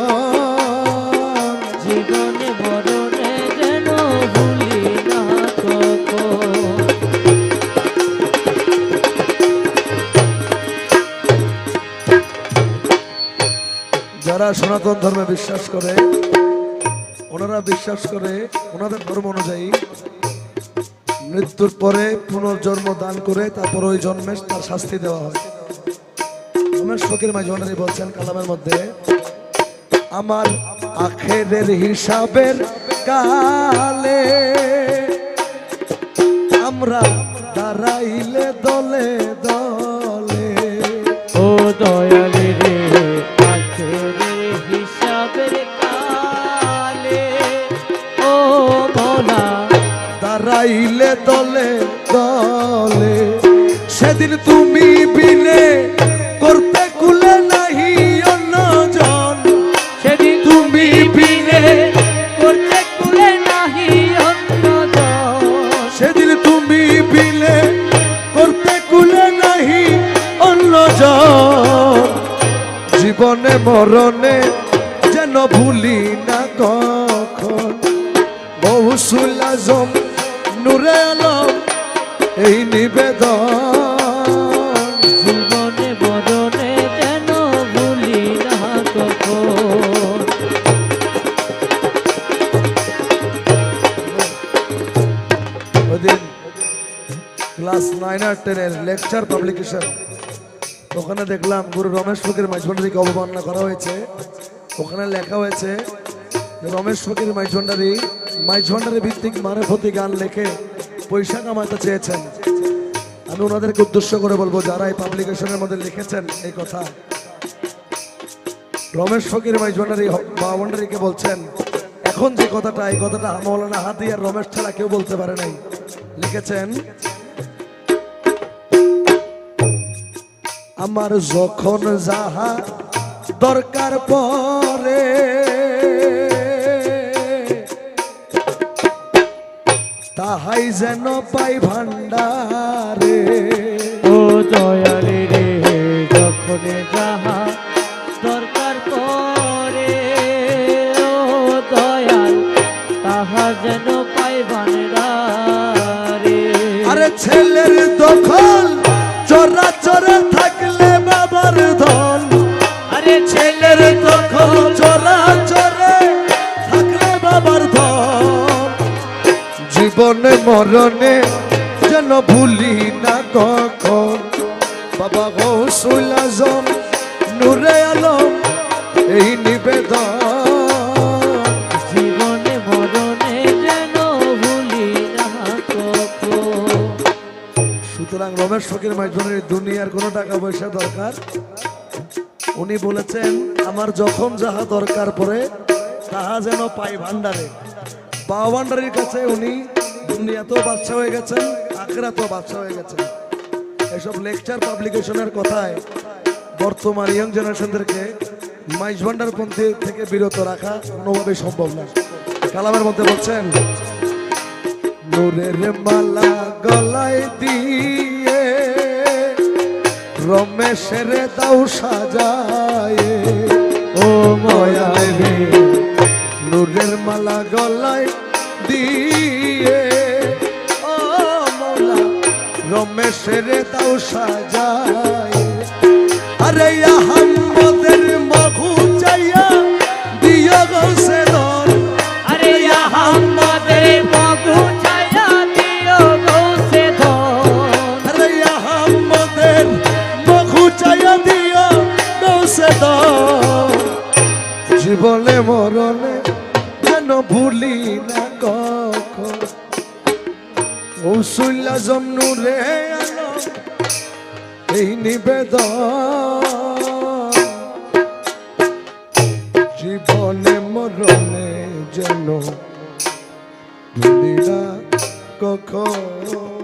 জীবনে মরণে যেন ভুলি না কখন। যারা সনাতন ধর্মে বিশ্বাস করে ওনারা বিশ্বাস করে ওনাদের ধর্ম অনুযায়ী মৃত্যুর পরে পুনর্জন্ম দান করে তারপর ওই জন্মে তার শাস্তি দেওয়া হয়। রমেশ ফকির মাঝভান্ডারী বলছেন কালামের মধ্যে আমার আখেরের হিসাবের কালে আমরা দাঁড়াইলে দলে দলে ও দয়ালি রে আখেরের হিসাবের কালে ও মৌলা দাঁড়াইলে দলে দলে সেদিন তুমি বিনে করতে কুলে নাহি অন্যজন সেদিন তুমি বিনে করতে কুলে নাহি অন্যজন সেদিন তুমি বিনে করতে কুলে নাহি অন্যজন জীবনে মরণে যেন ভুলি না কখন গৌসুল আজম নূরে আলম এই নিবেদন জীবনে মরণে যেন ভুলি না কখন। ওইদিন ক্লাস 9 আর 10 এর লেকচার পাবলিকেশন ওখানে দেখলাম গুরু রমেশ ফকির মাঝভান্ডারীকে অবমাননা করা হয়েছে। ওখানে লেখা হয়েছে যে রমেশ ফকির মাঝভান্ডারী ভিত্তিক মারফতি গান লেখে পয়সা কামাতে চেয়েছেন। আমি ওনাদেরকে উদ্দেশ্য করে বলবো যারা এই পাবলিকেশনের মধ্যে লিখেছেন এই কথা রমেশ ফকির মাঝভান্ডারীকে বলছেন এখন যে কথাটা এই কথাটা মৌলানা হাদি আর রমেশ ছাড়া কেউ বলতে পারে নাই। লিখেছেন আমার যখন যাহা দরকার পরে তাহাই যেন পাই ভান্ডারে ও দয়ালি রে যখন যাহা দরকার পরে ও দয়াল তাহা যেন পাই ভান্ডারে। আরে ছেলের দখল চোরা চোরা থাকলে বাবার ধন আরে ছেলের দখল চোরা চোরে থাকলে বাবার ধন জীবনে মরণে যেন ভুলি না কখন বাবা গৌসুল আজম নূরে আলম এই নিবেদন জীবনে মরণে যেন ভুলি না কখন। আব্বাস ফকির মাইজভান্ডারী দুনিয়ার কোনো টাকা পয়সা দরকার, উনি বলেছেন আমার যখন যাহা দরকার পড়ে তাহা যেন পাই ভান্ডারে। বাবা ভান্ডারীর কাছে উনি দুনিয়াতেও বাদশা হয়ে গেছেন, আখিরাতেও বাদশা হয়ে গেছেন। এসব লেকচার পাবলিকেশনের কথায় বর্তমান ইয়ং জেনারেশনদেরকে মাইজভান্ডার পন্থী থেকে বিরত রাখা কোনোভাবে সম্ভব না। কালামের মধ্যে বলছেন, নূরের মালা গলায় দিয়ে রমেশের দাও সাজায়, ও ময়ালে রে নূরের মালা গলায় দিয়ে, ও মৌলা রমেশের দাও সাজায়। আরে আহম্মদের মধু চাইয়া দিও গৌসে দর, আরে আহম্মদের মধু ছায়া দিও গৌসে ধন, আরে আহম্মদের মধু চাইয়া দিও গৌসে দর। জীবনে মরণে যেন ভুলি না কখন, কৌশল্যা জমনুরে আলো এই নিবেদন। জীবনে মরণে যেন ভুলি না কখন।